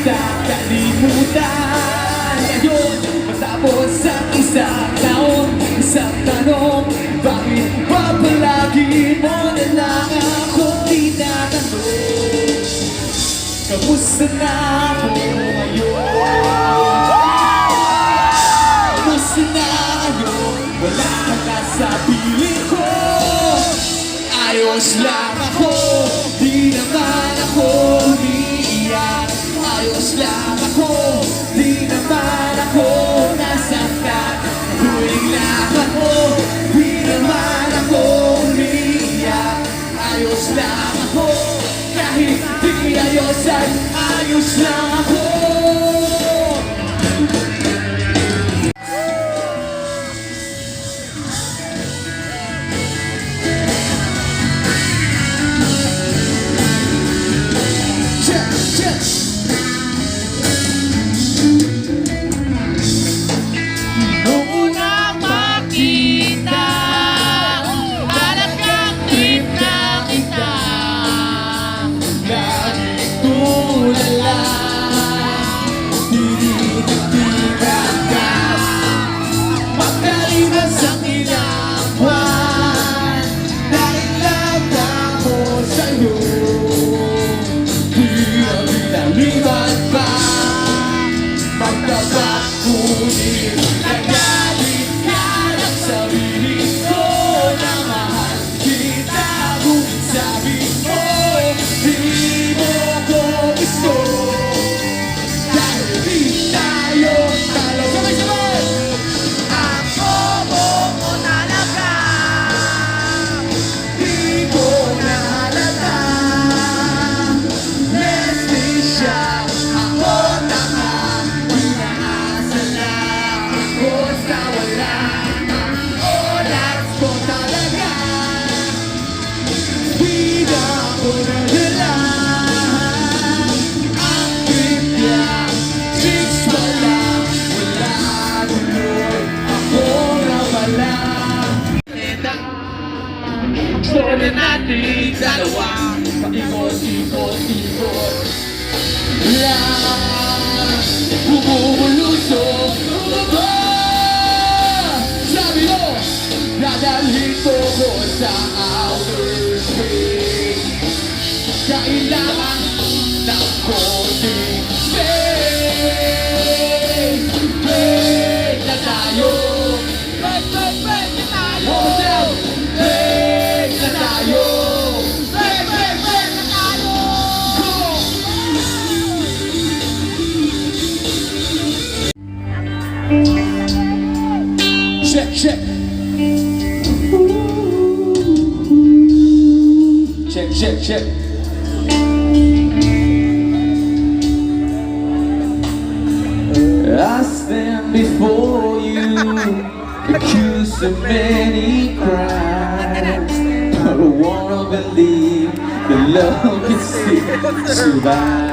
kita kalimutan. Ngayon, matapos ang isang taon, isang tanong, bakit ba palagi mo na lang akong tinatanong? Kamusta na ako ngayon? Kamusta na ngayon? Wala ka na sa piling ko. Ayos lang ako, di naman ako umiiyak. Ayos lang ako, di naman ako nasaktan. Tuwing lakad mo, di naman ako umiiyak. Ayos lang ako, kahit di ayos ay ayos lang ako. Gusto na natin dalawa, paikot-ikot-ikot lang, bumubulusok sabi mo, dadalhin ko ko sa outer space. Kailangan ng konting space. Break na tayo. Break na tayo. Break na tayo. Break na tayo. Check, check. Check, check, check. I stand before you, accused of many crimes. I don't wanna believe that love can still survive.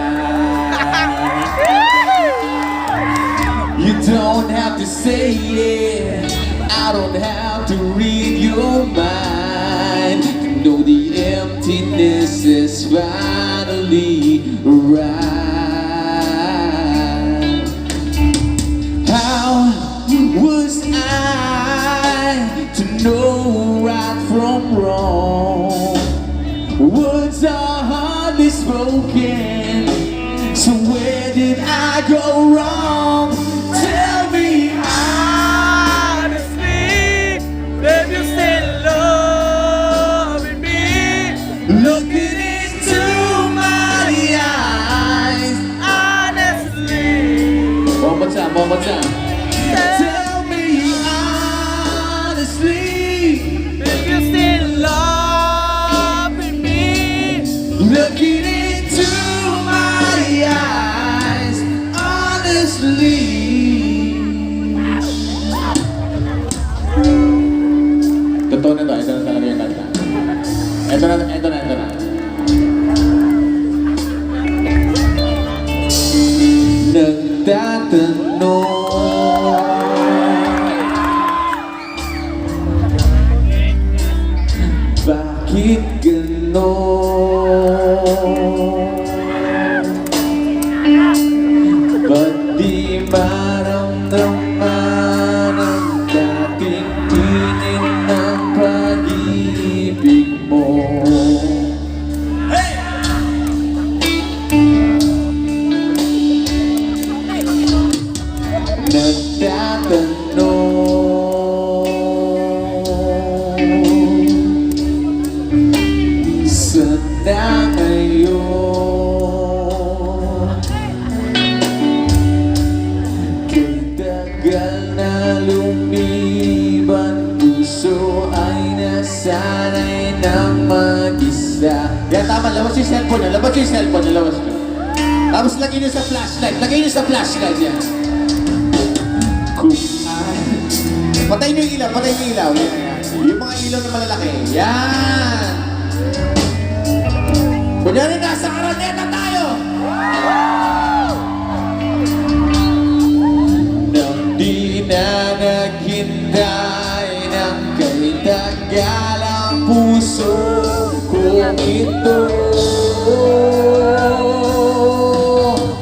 You don't have to say it, I don't have to read your mind. You know the emptiness is finally arrived. How was I to know right from wrong? Words are hardly spoken, so where did I go wrong? Tell me honestly, babe, you still loving me? Looking into my eyes, honestly. One more time, one more time. Tell me honestly, if you still loving me. Looking into my eyes, honestly. Totoo na to, ito na talaga yung kanta. Ito na. Nagtatanong, bakit ganon? Labas yung cellphone niya. Labas yung cellphone niya. Labas niyo. Tapos lagay niyo sa flashlight. Lagay niyo sa flashlight yan. Patay niyo yung ilaw. Patay niyo yung ilaw. Yan, yan. Yung mga ilaw na malalaki. Yan. Kunyari nasa Araneta tayo. Nang di na naghintay ng kaitagal ang puso kong ito.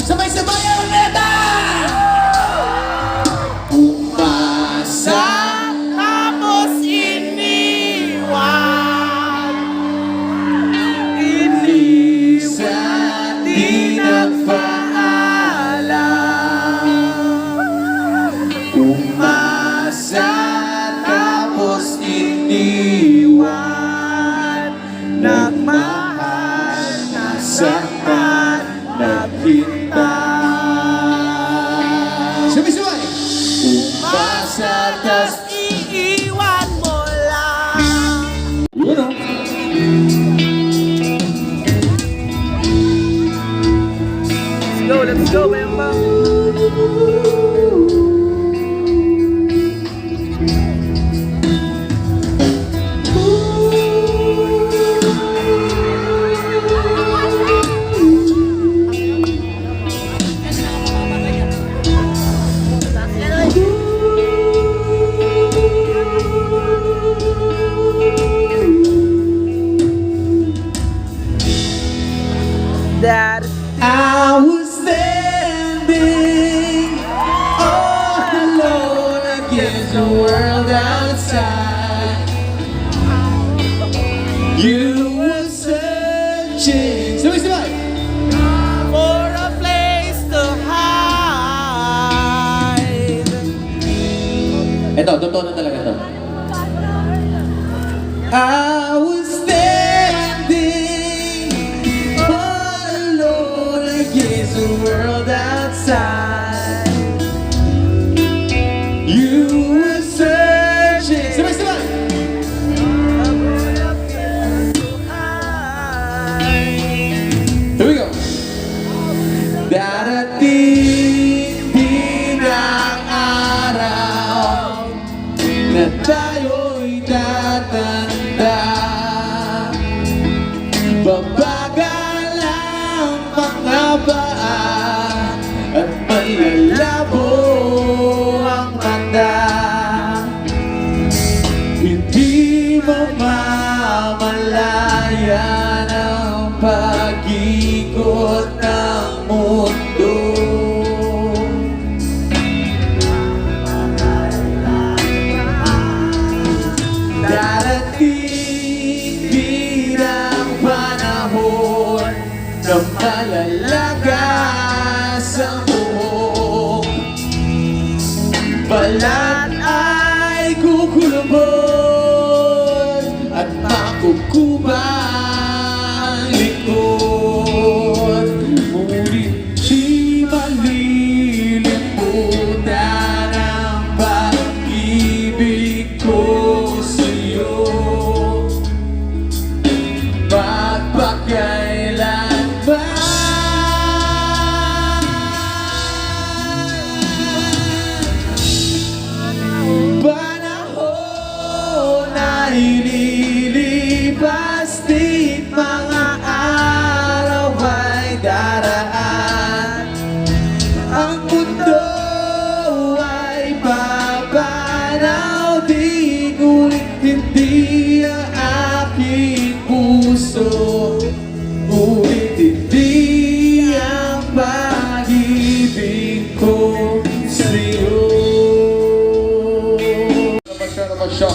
Sabay-sabay Araneta! Umasa Tapos iniwan. Inisan di nagpaalam. Umasa tapos iniwan. Nagmahal, Nasaktan, naghintay. Sabay-sabay! Umasa tas iiwan mo lang. yun o. Let's go, Bayambang. That I was standing all alone against the world outside. You were searching. Sabay-sabay! for a place to hide. Ito, totoo na talaga to. I was standing all alone against the world outside. You were searching. Sabay-sabay! Here we go. Darating din ang araw na tayo'y tatanda. Babagal ang mga paa at malalabo ang mata. Hindi mamamalayan ang pag-ikot ng mundo. Darating din ang panahon na malalagas ang buhok. Balat ay kukulubot at makukubang likod. Ngunit di malilimutan ang pag-ibig ko sa'yo. Magpakailanman panahon ay lilipas, di mga araw ay daraan. Ang mundo ay babanaw, di ngunit hindi ang aking puso. Ngunit hindi ang pag-ibig ko sa'yo. Come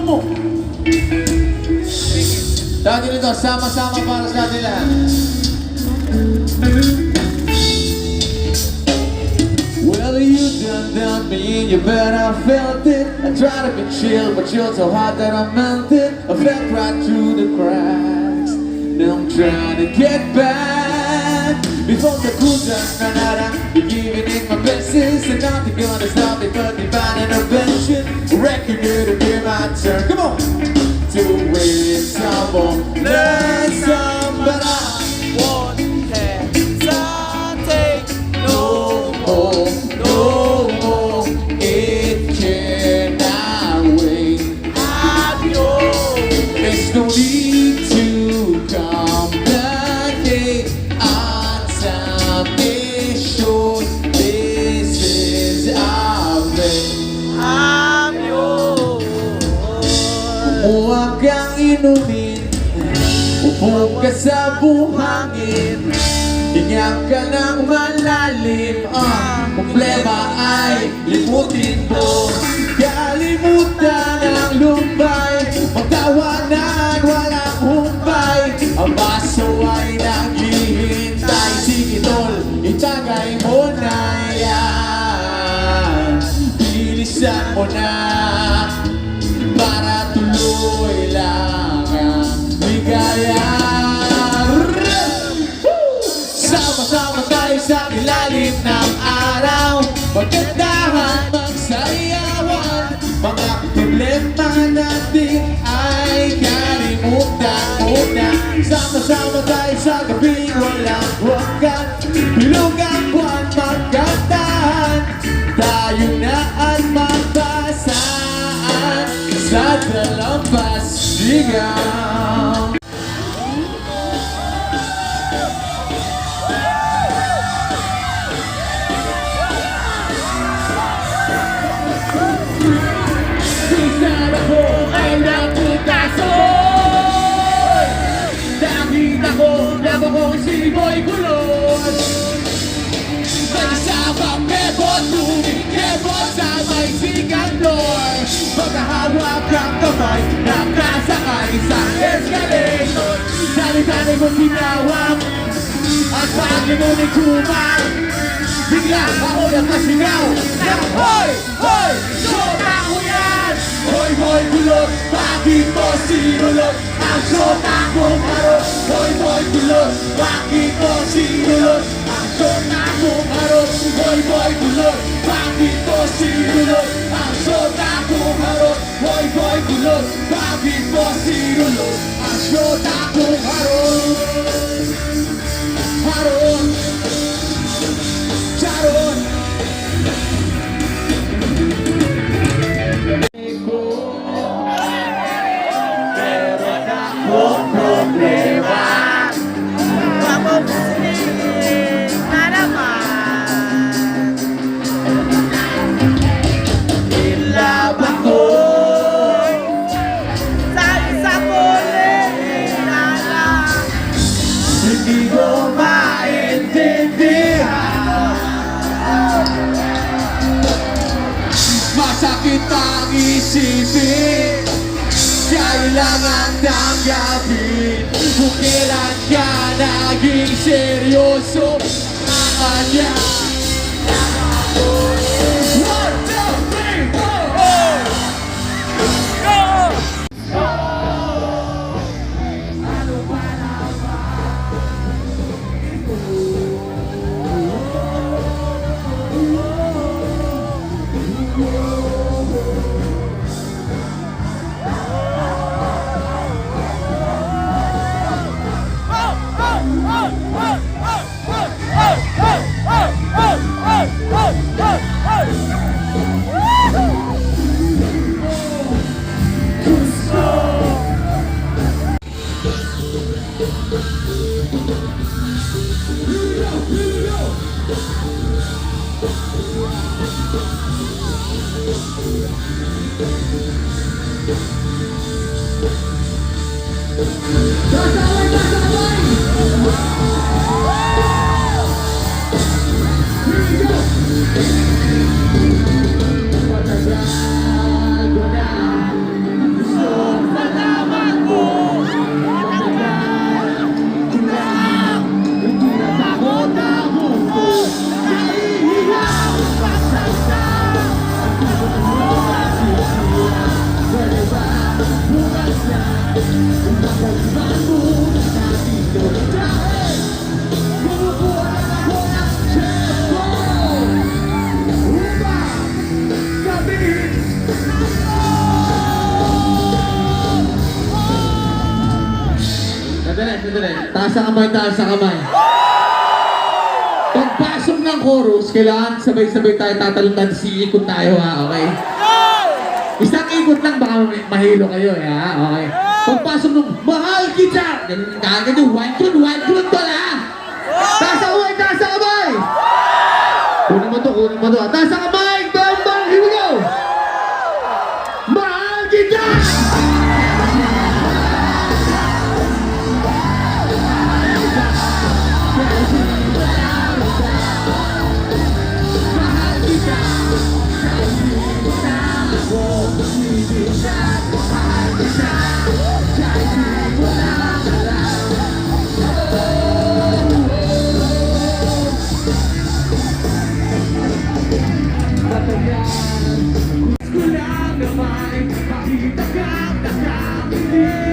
on. Tawagin nito, sama-sama para sa atin lahat. Well, you done me, you bet I felt it. I tried to be chill, but you're so hot that I melted. I fell right through the cracks. Now I'm trying to get back. life. Before the cool down, be giving it my blessings, and nothing gonna stop me but divine intervention. Record to be my turn. Come on, to win some more, learn some, but I won't hesitate no more, no more. It cannot wait. There's no need to complicate. Our time is short. This is our fate. I'm yours. Huwag kang inumin, upo ka sa buhangin, hinga ka ng malalim. Problema ay limutin mo, kalimutan ang lumbay, magtawanan walang humpay. Ang baso ay naghihintay, sige tol, itagay mo na yan. Bilisan mo na, para tuloy lang ang ligaya. Sama-sama tayo sa ilalim ng araw, magkandahan, magsayawan. Mga problema natin ay kalimutan muna. Sama-sama tayo sa gabing walang wakat, bilog ang buwan, magkandahan. Tayo na at magbasaan sa dalampasigaw. Minsan ako ay naputasoy, nakita ko labo kong si Boy Kulot. Mag-isabang kebot, tumikebot sa may sigang floor. Magkahawak ang kamay, nakasakay sa escalator. Dali-dali mo sinawak, at pagi mo ni kumang. Bigla ako nakasigaw na hoy! Hoy! Sota ko yan! Hoy! Hoy! Kulot! Bakit mo sinulot? Ang sota kong harot! Hoy! Hoy! Kulot! Bakit mo sinulot? Ang sota kong harot! Hoy! Hoy! Kulot! Bakit mo sinulot? Ang sota kong harot! Hoy! Hoy! Kulot! Bakit mo sinulot? Ang sota kong harot! Harot! Sharon! Meron akong problema. Papabusin na naman. Ilaban ko. Sa isang kulina lang. Hindi ko maintindihan. Masakit ang isipin, kailangan tanggapin. Kung kailan ka naging seryoso ang kanya. 1, 2, 3, 4. Oh! Sandali. Taas sa kamay. Pagpasok ng chorus, kailangan sabay-sabay tayo tatalundan, ikot tayo ha, okay? Isang ikot lang, baka mahilo kayo ha, okay? Pagpasok ng mahal kita! Ganun kagad yung one tune pala! Taas sa kamay! Kunin mo to ha. Taas sa kamay! Bayambang! Here we go! Mahal kita! Kulang naman, makita kang nakamili.